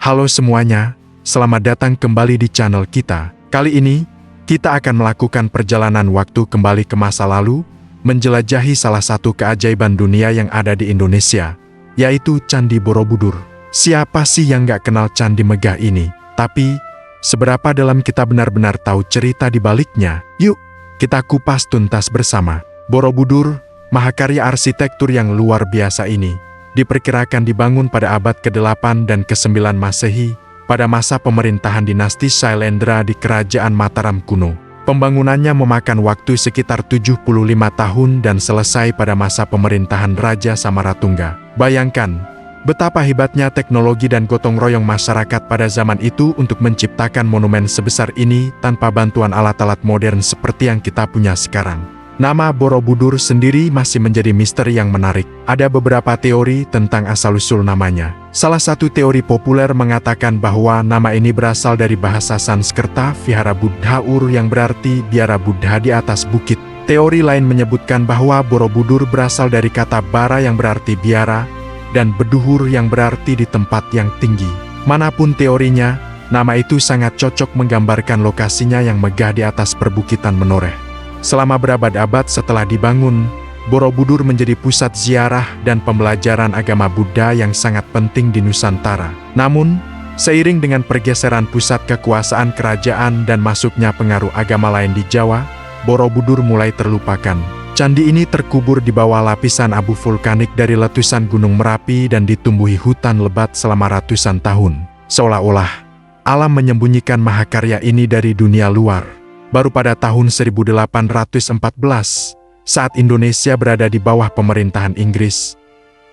Halo semuanya, selamat datang kembali di channel kita. Kali ini, kita akan melakukan perjalanan waktu kembali ke masa lalu, menjelajahi salah satu keajaiban dunia yang ada di Indonesia, yaitu Candi Borobudur. Siapa sih yang gak kenal candi megah ini? Tapi, seberapa dalam kita benar-benar tahu cerita di baliknya? Yuk, kita kupas tuntas bersama. Borobudur, mahakarya arsitektur yang luar biasa ini, diperkirakan dibangun pada abad ke-8 dan ke-9 Masehi, pada masa pemerintahan dinasti Sailendra di Kerajaan Mataram kuno. Pembangunannya memakan waktu sekitar 75 tahun dan selesai pada masa pemerintahan Raja Samaratungga. Bayangkan, betapa hebatnya teknologi dan gotong royong masyarakat pada zaman itu untuk menciptakan monumen sebesar ini tanpa bantuan alat-alat modern seperti yang kita punya sekarang. Nama Borobudur sendiri masih menjadi misteri yang menarik. Ada beberapa teori tentang asal-usul namanya. Salah satu teori populer mengatakan bahwa nama ini berasal dari bahasa Sanskerta Vihara Buddha Ur yang berarti biara Buddha di atas bukit. Teori lain menyebutkan bahwa Borobudur berasal dari kata bara yang berarti biara, dan beduhur yang berarti di tempat yang tinggi. Manapun teorinya, nama itu sangat cocok menggambarkan lokasinya yang megah di atas perbukitan menoreh. Selama berabad-abad setelah dibangun, Borobudur menjadi pusat ziarah dan pembelajaran agama Buddha yang sangat penting di Nusantara. Namun, seiring dengan pergeseran pusat kekuasaan kerajaan dan masuknya pengaruh agama lain di Jawa, Borobudur mulai terlupakan. Candi ini terkubur di bawah lapisan abu vulkanik dari letusan Gunung Merapi dan ditumbuhi hutan lebat selama ratusan tahun. Seolah-olah, alam menyembunyikan mahakarya ini dari dunia luar. Baru pada tahun 1814, saat Indonesia berada di bawah pemerintahan Inggris,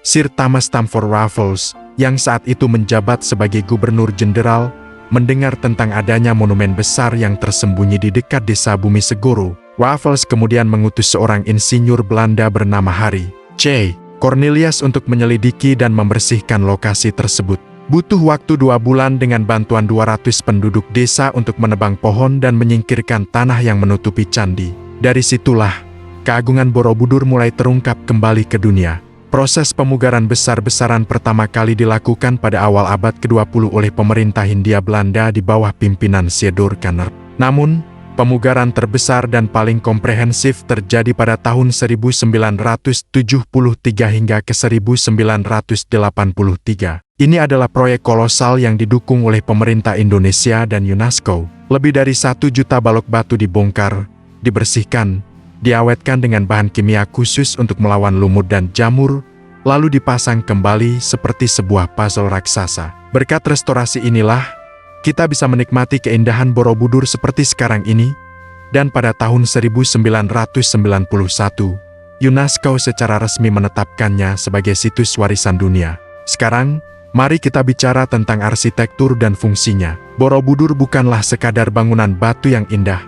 Sir Thomas Stamford Raffles, yang saat itu menjabat sebagai gubernur jenderal, mendengar tentang adanya monumen besar yang tersembunyi di dekat desa Bumi Segoro. Raffles kemudian mengutus seorang insinyur Belanda bernama Harry C. Cornelius untuk menyelidiki dan membersihkan lokasi tersebut. Butuh waktu 2 bulan dengan bantuan 200 penduduk desa untuk menebang pohon dan menyingkirkan tanah yang menutupi candi. Dari situlah, keagungan Borobudur mulai terungkap kembali ke dunia. Proses pemugaran besar-besaran pertama kali dilakukan pada awal abad ke-20 oleh pemerintah Hindia Belanda di bawah pimpinan Theodor Kanner. Namun, pemugaran terbesar dan paling komprehensif terjadi pada tahun 1973 hingga ke 1983. Ini adalah proyek kolosal yang didukung oleh pemerintah Indonesia dan UNESCO. Lebih dari 1 juta balok batu dibongkar, dibersihkan, diawetkan dengan bahan kimia khusus untuk melawan lumut dan jamur, lalu dipasang kembali seperti sebuah puzzle raksasa. Berkat restorasi inilah, kita bisa menikmati keindahan Borobudur seperti sekarang ini, dan pada tahun 1991, UNESCO secara resmi menetapkannya sebagai situs warisan dunia. Sekarang, mari kita bicara tentang arsitektur dan fungsinya. Borobudur bukanlah sekadar bangunan batu yang indah,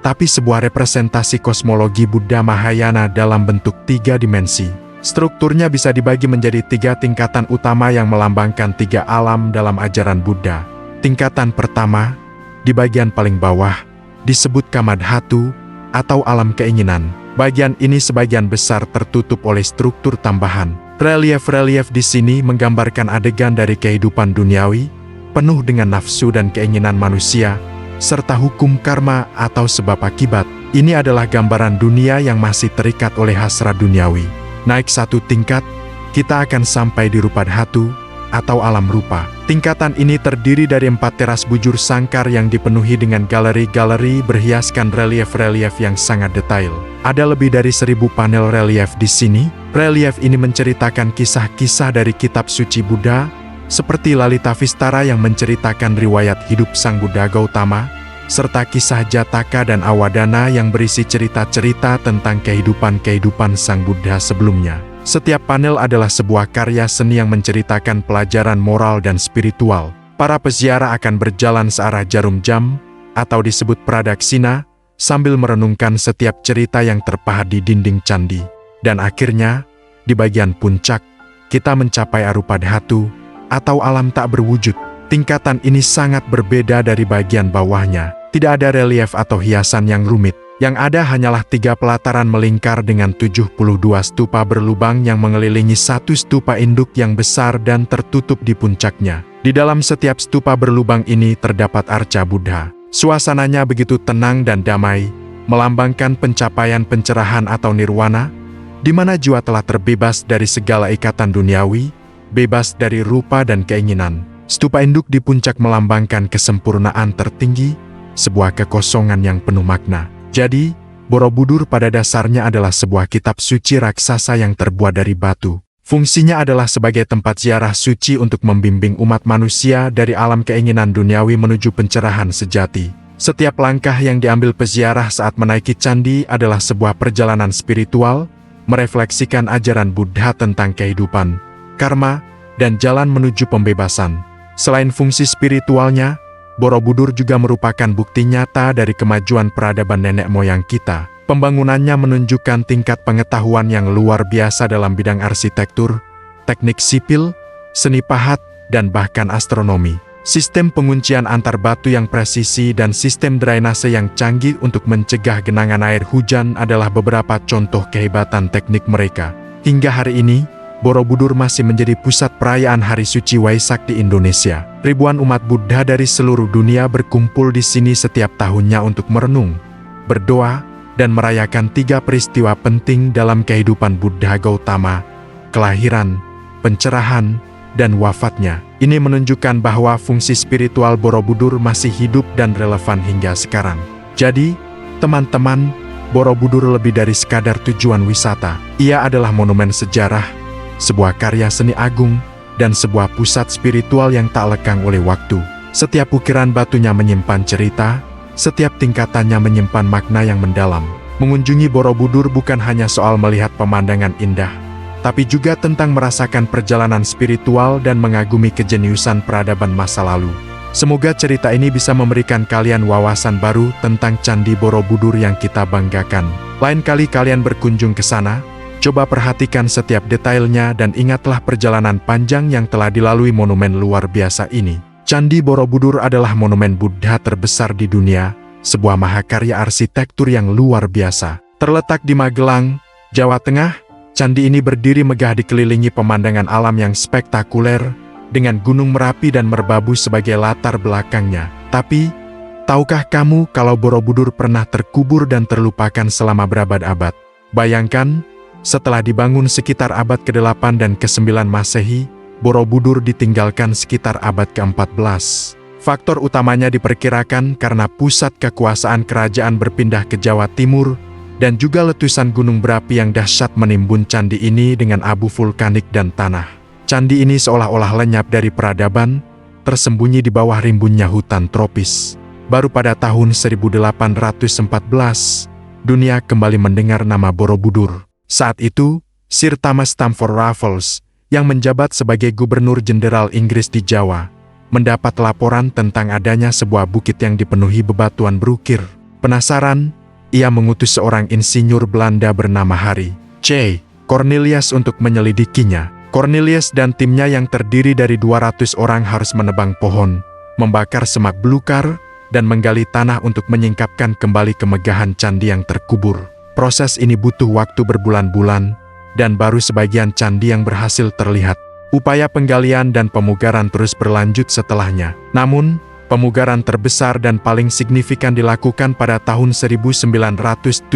tapi sebuah representasi kosmologi Buddha Mahayana dalam bentuk 3 dimensi. Strukturnya bisa dibagi menjadi 3 tingkatan utama yang melambangkan 3 alam dalam ajaran Buddha. Tingkatan pertama, di bagian paling bawah, disebut Kamadhatu atau alam keinginan. Bagian ini sebagian besar tertutup oleh struktur tambahan. Relief-relief di sini menggambarkan adegan dari kehidupan duniawi, penuh dengan nafsu dan keinginan manusia, serta hukum karma atau sebab akibat. Ini adalah gambaran dunia yang masih terikat oleh hasrat duniawi. Naik 1 tingkat, kita akan sampai di Rupadhatu atau alam rupa. Tingkatan ini terdiri dari 4 teras bujur sangkar yang dipenuhi dengan galeri-galeri berhiaskan relief-relief yang sangat detail. Ada lebih dari 1000 panel relief di sini. Relief ini menceritakan kisah-kisah dari kitab suci Buddha, seperti Lalitavistara yang menceritakan riwayat hidup Sang Buddha Gautama, serta kisah Jataka dan Awadana yang berisi cerita-cerita tentang kehidupan-kehidupan Sang Buddha sebelumnya. Setiap panel adalah sebuah karya seni yang menceritakan pelajaran moral dan spiritual. Para peziarah akan berjalan searah jarum jam, atau disebut pradaksina, sambil merenungkan setiap cerita yang terpahat di dinding candi. Dan akhirnya, di bagian puncak, kita mencapai Arupadhatu, atau alam tak berwujud. Tingkatan ini sangat berbeda dari bagian bawahnya. Tidak ada relief atau hiasan yang rumit. Yang ada hanyalah 3 pelataran melingkar dengan 72 stupa berlubang yang mengelilingi 1 stupa induk yang besar dan tertutup di puncaknya. Di dalam setiap stupa berlubang ini terdapat arca Buddha. Suasananya begitu tenang dan damai, melambangkan pencapaian pencerahan atau nirwana, di mana jiwa telah terbebas dari segala ikatan duniawi, bebas dari rupa dan keinginan. Stupa induk di puncak melambangkan kesempurnaan tertinggi, sebuah kekosongan yang penuh makna. Jadi, Borobudur pada dasarnya adalah sebuah kitab suci raksasa yang terbuat dari batu. Fungsinya adalah sebagai tempat ziarah suci untuk membimbing umat manusia dari alam keinginan duniawi menuju pencerahan sejati. Setiap langkah yang diambil peziarah saat menaiki candi adalah sebuah perjalanan spiritual, merefleksikan ajaran Buddha tentang kehidupan, karma, dan jalan menuju pembebasan. Selain fungsi spiritualnya, Borobudur juga merupakan bukti nyata dari kemajuan peradaban nenek moyang kita. Pembangunannya menunjukkan tingkat pengetahuan yang luar biasa dalam bidang arsitektur, teknik sipil, seni pahat, dan bahkan astronomi. Sistem penguncian antar batu yang presisi dan sistem drainase yang canggih untuk mencegah genangan air hujan adalah beberapa contoh kehebatan teknik mereka. Hingga hari ini, Borobudur masih menjadi pusat perayaan Hari Suci Waisak di Indonesia. Ribuan umat Buddha dari seluruh dunia berkumpul di sini setiap tahunnya untuk merenung, berdoa, dan merayakan 3 peristiwa penting dalam kehidupan Buddha Gautama: kelahiran, pencerahan, dan wafatnya. Ini menunjukkan bahwa fungsi spiritual Borobudur masih hidup dan relevan hingga sekarang. Jadi, teman-teman, Borobudur lebih dari sekadar tujuan wisata. Ia adalah monumen sejarah, sebuah karya seni agung, dan sebuah pusat spiritual yang tak lekang oleh waktu. Setiap ukiran batunya menyimpan cerita, setiap tingkatannya menyimpan makna yang mendalam. Mengunjungi Borobudur bukan hanya soal melihat pemandangan indah, tapi juga tentang merasakan perjalanan spiritual dan mengagumi kejeniusan peradaban masa lalu. Semoga cerita ini bisa memberikan kalian wawasan baru tentang Candi Borobudur yang kita banggakan. Lain kali kalian berkunjung ke sana, coba perhatikan setiap detailnya dan ingatlah perjalanan panjang yang telah dilalui monumen luar biasa ini. Candi Borobudur adalah monumen Buddha terbesar di dunia, sebuah mahakarya arsitektur yang luar biasa. Terletak di Magelang, Jawa Tengah, candi ini berdiri megah dikelilingi pemandangan alam yang spektakuler, dengan Gunung Merapi dan Merbabu sebagai latar belakangnya. Tapi, tahukah kamu kalau Borobudur pernah terkubur dan terlupakan selama berabad-abad? Bayangkan, setelah dibangun sekitar abad ke-8 dan ke-9 Masehi, Borobudur ditinggalkan sekitar abad ke-14. Faktor utamanya diperkirakan karena pusat kekuasaan kerajaan berpindah ke Jawa Timur, dan juga letusan gunung berapi yang dahsyat menimbun candi ini dengan abu vulkanik dan tanah. Candi ini seolah-olah lenyap dari peradaban, tersembunyi di bawah rimbunnya hutan tropis. Baru pada tahun 1814, dunia kembali mendengar nama Borobudur. Saat itu, Sir Thomas Stamford Raffles, yang menjabat sebagai Gubernur Jenderal Inggris di Jawa, mendapat laporan tentang adanya sebuah bukit yang dipenuhi bebatuan berukir. Penasaran, ia mengutus seorang insinyur Belanda bernama Harry C. Cornelius untuk menyelidikinya. Cornelius dan timnya yang terdiri dari 200 orang harus menebang pohon, membakar semak belukar, dan menggali tanah untuk menyingkapkan kembali kemegahan candi yang terkubur. Proses ini butuh waktu berbulan-bulan, dan baru sebagian candi yang berhasil terlihat. Upaya penggalian dan pemugaran terus berlanjut setelahnya. Namun, pemugaran terbesar dan paling signifikan dilakukan pada tahun 1973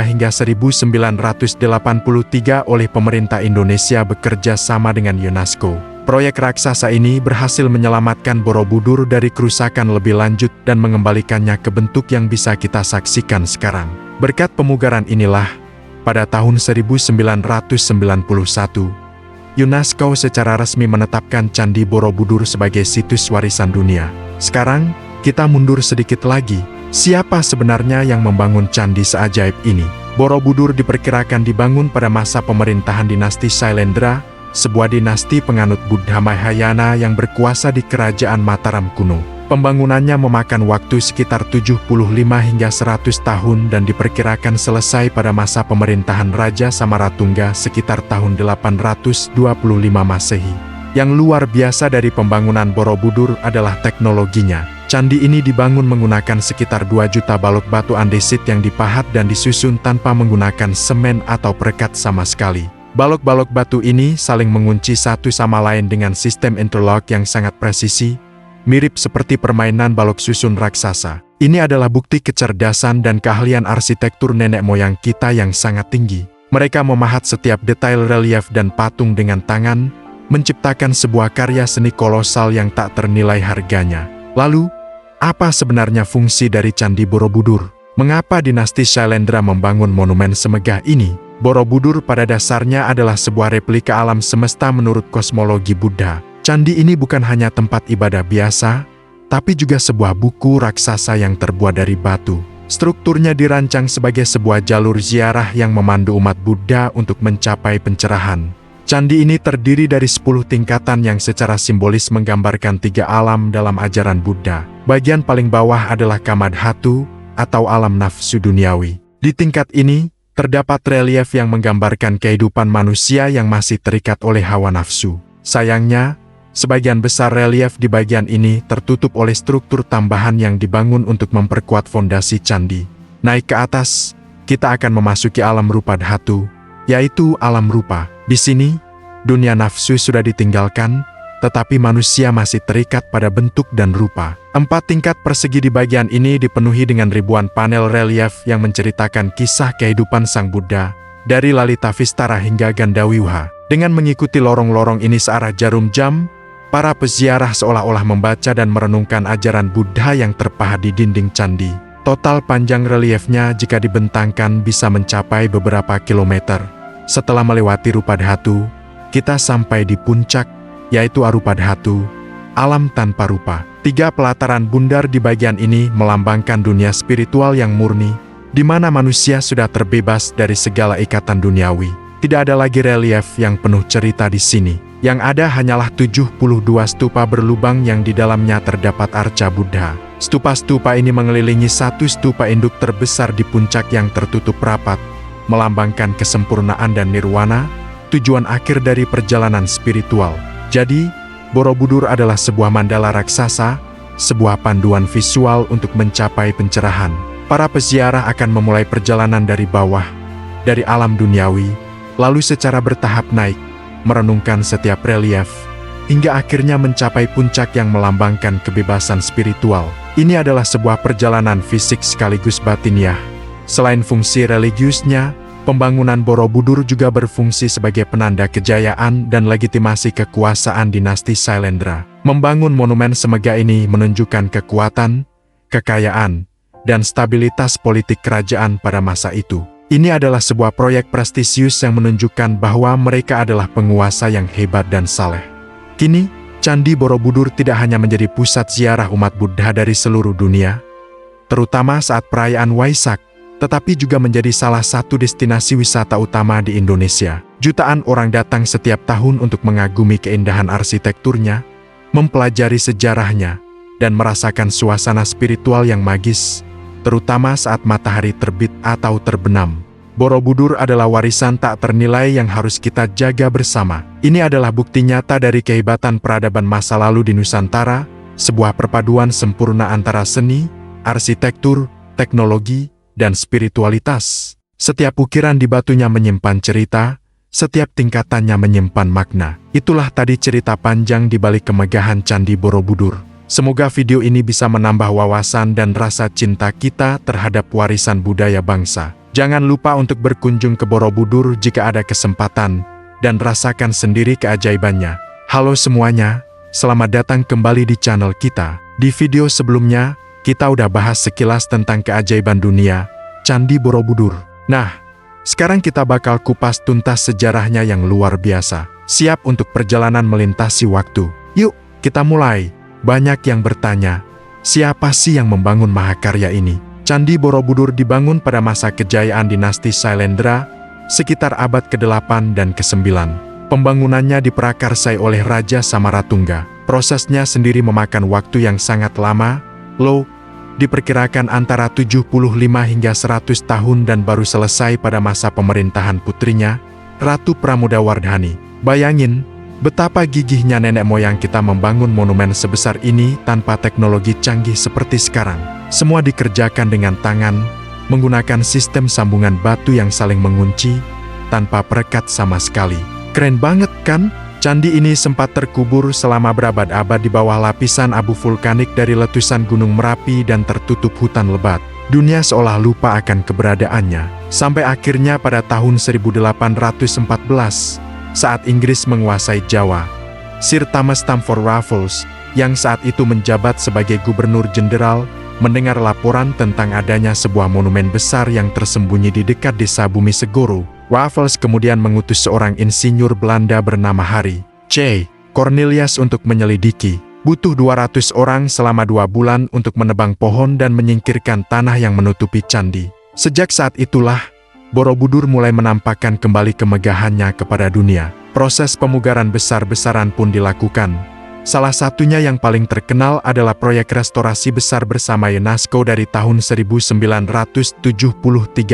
hingga 1983 oleh pemerintah Indonesia bekerja sama dengan UNESCO. Proyek raksasa ini berhasil menyelamatkan Borobudur dari kerusakan lebih lanjut dan mengembalikannya ke bentuk yang bisa kita saksikan sekarang. Berkat pemugaran inilah, pada tahun 1991, UNESCO secara resmi menetapkan Candi Borobudur sebagai situs warisan dunia. Sekarang, kita mundur sedikit lagi. Siapa sebenarnya yang membangun candi seajaib ini? Borobudur diperkirakan dibangun pada masa pemerintahan dinasti Sailendra, sebuah dinasti penganut Buddha Mahayana yang berkuasa di Kerajaan Mataram kuno. Pembangunannya memakan waktu sekitar 75 hingga 100 tahun dan diperkirakan selesai pada masa pemerintahan Raja Samaratungga sekitar tahun 825 Masehi. Yang luar biasa dari pembangunan Borobudur adalah teknologinya. Candi ini dibangun menggunakan sekitar 2 juta balok batu andesit yang dipahat dan disusun tanpa menggunakan semen atau perekat sama sekali. Balok-balok batu ini saling mengunci satu sama lain dengan sistem interlock yang sangat presisi, mirip seperti permainan balok susun raksasa. Ini adalah bukti kecerdasan dan keahlian arsitektur nenek moyang kita yang sangat tinggi. Mereka memahat setiap detail relief dan patung dengan tangan, menciptakan sebuah karya seni kolosal yang tak ternilai harganya. Lalu, apa sebenarnya fungsi dari Candi Borobudur? Mengapa dinasti Shailendra membangun monumen semegah ini? Borobudur pada dasarnya adalah sebuah replika alam semesta menurut kosmologi Buddha. Candi ini bukan hanya tempat ibadah biasa, tapi juga sebuah buku raksasa yang terbuat dari batu. Strukturnya dirancang sebagai sebuah jalur ziarah yang memandu umat Buddha untuk mencapai pencerahan. Candi ini terdiri dari 10 tingkatan yang secara simbolis menggambarkan 3 alam dalam ajaran Buddha. Bagian paling bawah adalah Kamadhatu, atau alam nafsu duniawi. Di tingkat ini, terdapat relief yang menggambarkan kehidupan manusia yang masih terikat oleh hawa nafsu. Sayangnya, sebagian besar relief di bagian ini tertutup oleh struktur tambahan yang dibangun untuk memperkuat fondasi candi. Naik ke atas, kita akan memasuki alam rupa dhatu, yaitu alam rupa. Di sini, dunia nafsu sudah ditinggalkan, tetapi manusia masih terikat pada bentuk dan rupa. 4 tingkat persegi di bagian ini dipenuhi dengan ribuan panel relief yang menceritakan kisah kehidupan Sang Buddha, dari Lalita Vistara hingga Gandawiwha. Dengan mengikuti lorong-lorong ini searah jarum jam, para peziarah seolah-olah membaca dan merenungkan ajaran Buddha yang terpahat di dinding candi. Total panjang reliefnya jika dibentangkan bisa mencapai beberapa kilometer. Setelah melewati rupa dhatu, kita sampai di puncak, yaitu arupa dhatu, alam tanpa rupa. 3 pelataran bundar di bagian ini melambangkan dunia spiritual yang murni, di mana manusia sudah terbebas dari segala ikatan duniawi. Tidak ada lagi relief yang penuh cerita di sini. Yang ada hanyalah 72 stupa berlubang yang di dalamnya terdapat arca Buddha. Stupa-stupa ini mengelilingi satu stupa induk terbesar di puncak yang tertutup rapat, melambangkan kesempurnaan dan nirwana, tujuan akhir dari perjalanan spiritual. Jadi, Borobudur adalah sebuah mandala raksasa, sebuah panduan visual untuk mencapai pencerahan. Para peziarah akan memulai perjalanan dari bawah, dari alam duniawi, lalu secara bertahap naik, merenungkan setiap relief, hingga akhirnya mencapai puncak yang melambangkan kebebasan spiritual. Ini adalah sebuah perjalanan fisik sekaligus batiniah. Selain fungsi religiusnya, pembangunan Borobudur juga berfungsi sebagai penanda kejayaan dan legitimasi kekuasaan dinasti Shailendra. Membangun monumen semegah ini menunjukkan kekuatan, kekayaan, dan stabilitas politik kerajaan pada masa itu. Ini adalah sebuah proyek prestisius yang menunjukkan bahwa mereka adalah penguasa yang hebat dan saleh. Kini, Candi Borobudur tidak hanya menjadi pusat ziarah umat Buddha dari seluruh dunia, terutama saat perayaan Waisak, tetapi juga menjadi salah satu destinasi wisata utama di Indonesia. Jutaan orang datang setiap tahun untuk mengagumi keindahan arsitekturnya, mempelajari sejarahnya, dan merasakan suasana spiritual yang magis, terutama saat matahari terbit atau terbenam. Borobudur adalah warisan tak ternilai yang harus kita jaga bersama. Ini adalah bukti nyata dari kehebatan peradaban masa lalu di Nusantara, sebuah perpaduan sempurna antara seni, arsitektur, teknologi, dan spiritualitas. Setiap ukiran di batunya menyimpan cerita, setiap tingkatannya menyimpan makna. Itulah tadi cerita panjang di balik kemegahan Candi Borobudur. Semoga video ini bisa menambah wawasan dan rasa cinta kita terhadap warisan budaya bangsa. Jangan lupa untuk berkunjung ke Borobudur jika ada kesempatan, dan rasakan sendiri keajaibannya. Halo semuanya, selamat datang kembali di channel kita. Di video sebelumnya, kita udah bahas sekilas tentang keajaiban dunia, Candi Borobudur. Nah, sekarang kita bakal kupas tuntas sejarahnya yang luar biasa. Siap untuk perjalanan melintasi waktu? Yuk, kita mulai. Banyak yang bertanya, siapa sih yang membangun mahakarya ini? Candi Borobudur dibangun pada masa kejayaan dinasti Shailendra, sekitar abad ke-8 dan ke-9. Pembangunannya diprakarsai oleh Raja Samaratungga. Prosesnya sendiri memakan waktu yang sangat lama, diperkirakan antara 75 hingga 100 tahun dan baru selesai pada masa pemerintahan putrinya, Ratu Pramodawardhani. Bayangin, betapa gigihnya nenek moyang kita membangun monumen sebesar ini tanpa teknologi canggih seperti sekarang. Semua dikerjakan dengan tangan, menggunakan sistem sambungan batu yang saling mengunci, tanpa perekat sama sekali. Keren banget kan? Candi ini sempat terkubur selama berabad-abad di bawah lapisan abu vulkanik dari letusan Gunung Merapi dan tertutup hutan lebat. Dunia seolah lupa akan keberadaannya. Sampai akhirnya pada tahun 1814, saat Inggris menguasai Jawa, Sir Thomas Stamford Raffles, yang saat itu menjabat sebagai Gubernur Jenderal, mendengar laporan tentang adanya sebuah monumen besar yang tersembunyi di dekat desa Bumi Segoro. Raffles kemudian mengutus seorang insinyur Belanda bernama Harry C. Cornelius untuk menyelidiki. Butuh 200 orang selama 2 bulan untuk menebang pohon dan menyingkirkan tanah yang menutupi candi. Sejak saat itulah, Borobudur mulai menampakkan kembali kemegahannya kepada dunia. Proses pemugaran besar-besaran pun dilakukan. Salah satunya yang paling terkenal adalah proyek restorasi besar bersama UNESCO dari tahun 1973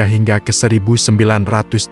hingga ke 1983.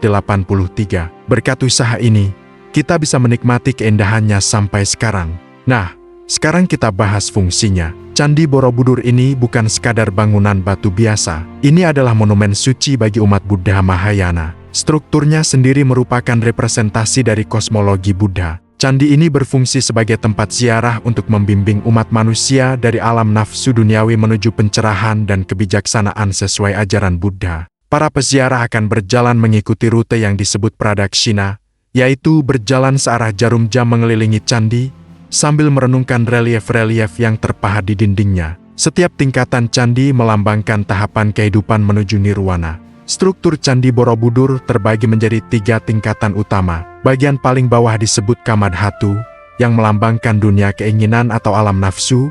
Berkat usaha ini, kita bisa menikmati keindahannya sampai sekarang. Nah, sekarang kita bahas fungsinya. Candi Borobudur ini bukan sekadar bangunan batu biasa. Ini adalah monumen suci bagi umat Buddha Mahayana. Strukturnya sendiri merupakan representasi dari kosmologi Buddha. Candi ini berfungsi sebagai tempat ziarah untuk membimbing umat manusia dari alam nafsu duniawi menuju pencerahan dan kebijaksanaan sesuai ajaran Buddha. Para peziarah akan berjalan mengikuti rute yang disebut pradakshina, yaitu berjalan searah jarum jam mengelilingi candi, sambil merenungkan relief-relief yang terpahat di dindingnya. Setiap tingkatan candi melambangkan tahapan kehidupan menuju nirwana. Struktur Candi Borobudur terbagi menjadi 3 tingkatan utama. Bagian paling bawah disebut Kamadhatu, yang melambangkan dunia keinginan atau alam nafsu,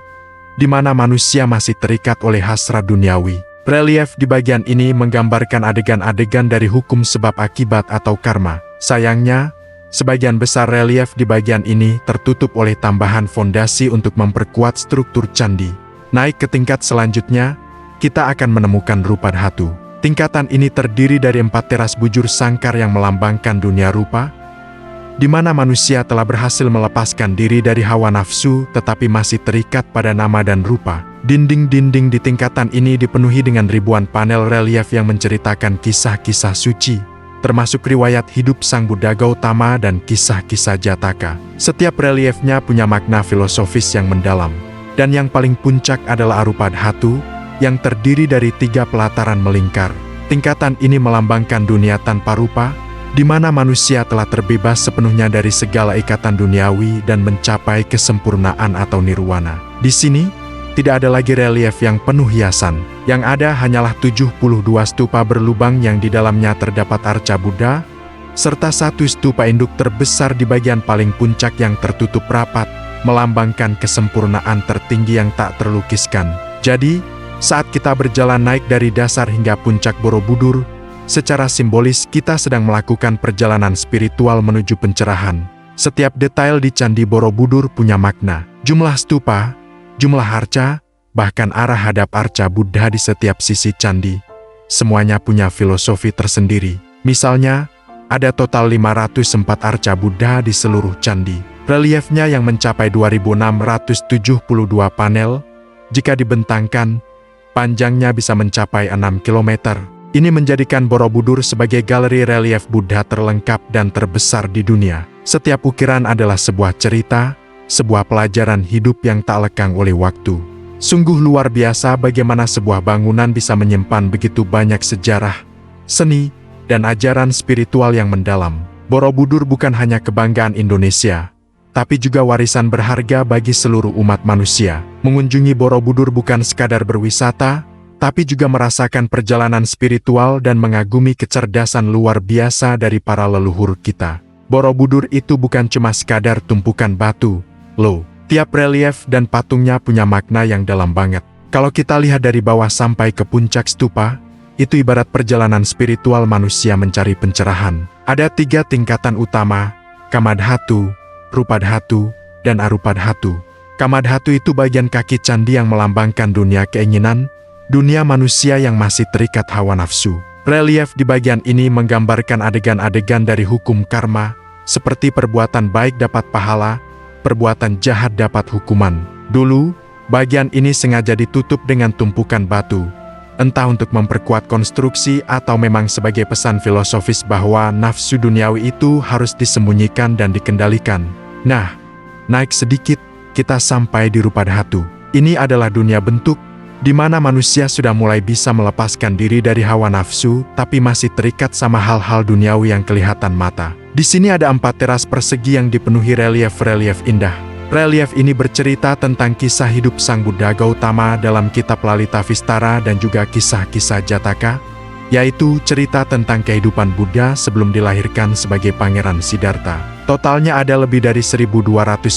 di mana manusia masih terikat oleh hasrat duniawi. Relief di bagian ini menggambarkan adegan-adegan dari hukum sebab akibat atau karma. Sayangnya, sebagian besar relief di bagian ini tertutup oleh tambahan fondasi untuk memperkuat struktur candi. Naik ke tingkat selanjutnya, kita akan menemukan Rupadhatu. Tingkatan ini terdiri dari 4 teras bujur sangkar yang melambangkan dunia rupa, di mana manusia telah berhasil melepaskan diri dari hawa nafsu tetapi masih terikat pada nama dan rupa. Dinding-dinding di tingkatan ini dipenuhi dengan ribuan panel relief yang menceritakan kisah-kisah suci, termasuk riwayat hidup Sang Buddha Gautama dan kisah-kisah Jataka. Setiap reliefnya punya makna filosofis yang mendalam. Dan yang paling puncak adalah Arupadhatu, yang terdiri dari 3 pelataran melingkar. Tingkatan ini melambangkan dunia tanpa rupa, di mana manusia telah terbebas sepenuhnya dari segala ikatan duniawi dan mencapai kesempurnaan atau nirwana. Di sini, tidak ada lagi relief yang penuh hiasan. Yang ada hanyalah 72 stupa berlubang yang di dalamnya terdapat arca Buddha, serta 1 stupa induk terbesar di bagian paling puncak yang tertutup rapat, melambangkan kesempurnaan tertinggi yang tak terlukiskan. Jadi, saat kita berjalan naik dari dasar hingga puncak Borobudur, secara simbolis kita sedang melakukan perjalanan spiritual menuju pencerahan. Setiap detail di Candi Borobudur punya makna. Jumlah stupa, jumlah arca, bahkan arah hadap arca Buddha di setiap sisi candi. Semuanya punya filosofi tersendiri. Misalnya, ada total 504 arca Buddha di seluruh candi. Reliefnya yang mencapai 2672 panel, jika dibentangkan, panjangnya bisa mencapai 6 km. Ini menjadikan Borobudur sebagai galeri relief Buddha terlengkap dan terbesar di dunia. Setiap ukiran adalah sebuah cerita, sebuah pelajaran hidup yang tak lekang oleh waktu. Sungguh luar biasa bagaimana sebuah bangunan bisa menyimpan begitu banyak sejarah, seni, dan ajaran spiritual yang mendalam. Borobudur bukan hanya kebanggaan Indonesia, tapi juga warisan berharga bagi seluruh umat manusia. Mengunjungi Borobudur bukan sekadar berwisata, tapi juga merasakan perjalanan spiritual dan mengagumi kecerdasan luar biasa dari para leluhur kita. Borobudur itu bukan cuma sekadar tumpukan batu, loh. Tiap relief dan patungnya punya makna yang dalam banget. Kalau kita lihat dari bawah sampai ke puncak stupa, itu ibarat perjalanan spiritual manusia mencari pencerahan. Ada 3 tingkatan utama, Kamadhatu, Rupadhatu, dan Arupadhatu. Kamadhatu itu bagian kaki candi yang melambangkan dunia keinginan, dunia manusia yang masih terikat hawa nafsu. Relief di bagian ini menggambarkan adegan-adegan dari hukum karma, seperti perbuatan baik dapat pahala, perbuatan jahat dapat hukuman. Dulu, bagian ini sengaja ditutup dengan tumpukan batu, entah untuk memperkuat konstruksi atau memang sebagai pesan filosofis bahwa nafsu duniawi itu harus disembunyikan dan dikendalikan. Nah, naik sedikit, kita sampai di rupa dhatu. Ini adalah dunia bentuk, di mana manusia sudah mulai bisa melepaskan diri dari hawa nafsu, tapi masih terikat sama hal-hal duniawi yang kelihatan mata. Di sini ada 4 teras persegi yang dipenuhi relief-relief indah. Relief ini bercerita tentang kisah hidup Sang Buddha Gautama dalam kitab Lalita Vistara dan juga kisah-kisah Jataka, yaitu cerita tentang kehidupan Buddha sebelum dilahirkan sebagai Pangeran Siddhartha. Totalnya ada lebih dari 1.200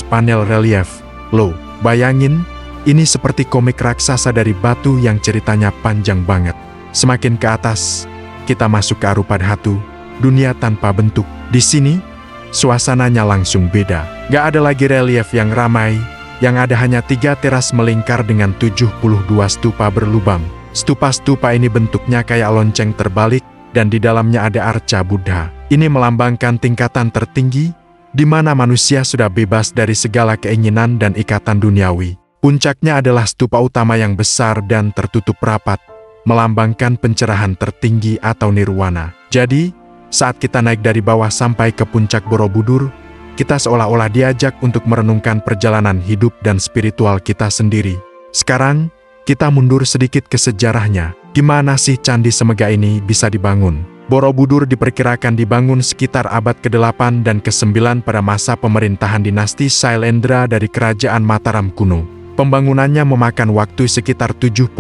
panel relief. Loh, bayangin, ini seperti komik raksasa dari batu yang ceritanya panjang banget. Semakin ke atas, kita masuk ke arupa dhatu, dunia tanpa bentuk. Di sini, suasananya langsung beda. Gak ada lagi relief yang ramai, yang ada hanya 3 teras melingkar dengan 72 stupa berlubang. Stupa-stupa ini bentuknya kayak lonceng terbalik, dan di dalamnya ada arca Buddha. Ini melambangkan tingkatan tertinggi, di mana manusia sudah bebas dari segala keinginan dan ikatan duniawi. Puncaknya adalah stupa utama yang besar dan tertutup rapat, melambangkan pencerahan tertinggi atau nirwana. Jadi, saat kita naik dari bawah sampai ke puncak Borobudur, kita seolah-olah diajak untuk merenungkan perjalanan hidup dan spiritual kita sendiri. Sekarang, kita mundur sedikit ke sejarahnya. Gimana sih candi semegah ini bisa dibangun? Borobudur diperkirakan dibangun sekitar abad ke-8 dan ke-9 pada masa pemerintahan dinasti Sailendra dari Kerajaan Mataram kuno. Pembangunannya memakan waktu sekitar 75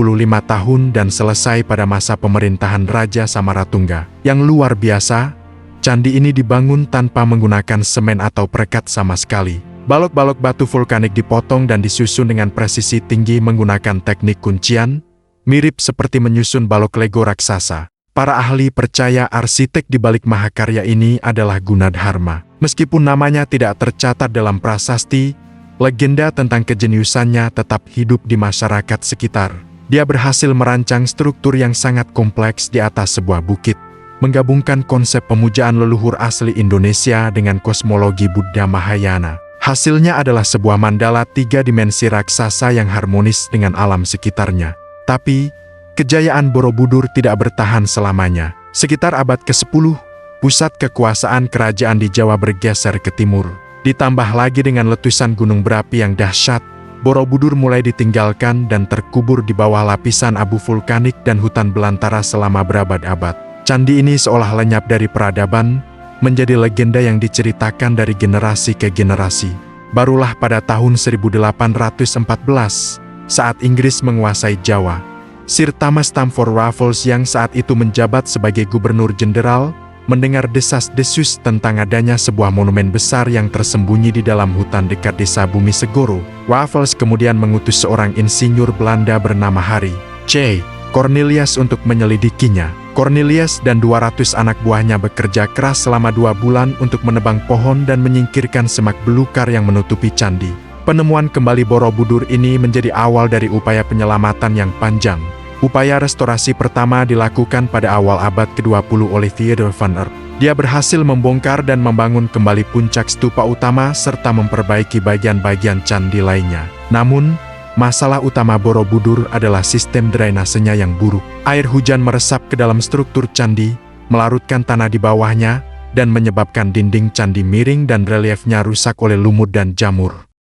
tahun dan selesai pada masa pemerintahan Raja Samaratungga. Yang luar biasa, candi ini dibangun tanpa menggunakan semen atau perekat sama sekali. Balok-balok batu vulkanik dipotong dan disusun dengan presisi tinggi menggunakan teknik kuncian, mirip seperti menyusun balok Lego raksasa. Para ahli percaya arsitek di balik mahakarya ini adalah Gunadharma. Meskipun namanya tidak tercatat dalam prasasti, legenda tentang kejeniusannya tetap hidup di masyarakat sekitar. Dia berhasil merancang struktur yang sangat kompleks di atas sebuah bukit, menggabungkan konsep pemujaan leluhur asli Indonesia dengan kosmologi Buddha Mahayana. Hasilnya adalah sebuah mandala 3 dimensi raksasa yang harmonis dengan alam sekitarnya. Tapi, kejayaan Borobudur tidak bertahan selamanya. Sekitar abad ke-10, pusat kekuasaan kerajaan di Jawa bergeser ke timur. Ditambah lagi dengan letusan gunung berapi yang dahsyat, Borobudur mulai ditinggalkan dan terkubur di bawah lapisan abu vulkanik dan hutan belantara selama berabad-abad. Candi ini seolah lenyap dari peradaban, menjadi legenda yang diceritakan dari generasi ke generasi. Barulah pada tahun 1814, saat Inggris menguasai Jawa, Sir Thomas Stamford Raffles yang saat itu menjabat sebagai gubernur jenderal, mendengar desas-desus tentang adanya sebuah monumen besar yang tersembunyi di dalam hutan dekat desa Bumi Segoro. Raffles kemudian mengutus seorang insinyur Belanda bernama Harry C. Cornelius untuk menyelidikinya. Cornelius dan 200 anak buahnya bekerja keras selama 2 bulan untuk menebang pohon dan menyingkirkan semak belukar yang menutupi candi. Penemuan kembali Borobudur ini menjadi awal dari upaya penyelamatan yang panjang. Upaya restorasi pertama dilakukan pada awal abad ke-20 oleh Theodor van Eert. Dia berhasil membongkar dan membangun kembali puncak stupa utama serta memperbaiki bagian-bagian candi lainnya. Namun, masalah utama Borobudur adalah sistem drainasenya yang buruk. Air hujan meresap ke dalam struktur candi, melarutkan tanah di bawahnya, dan menyebabkan dinding candi miring dan reliefnya rusak oleh lumut dan jamur.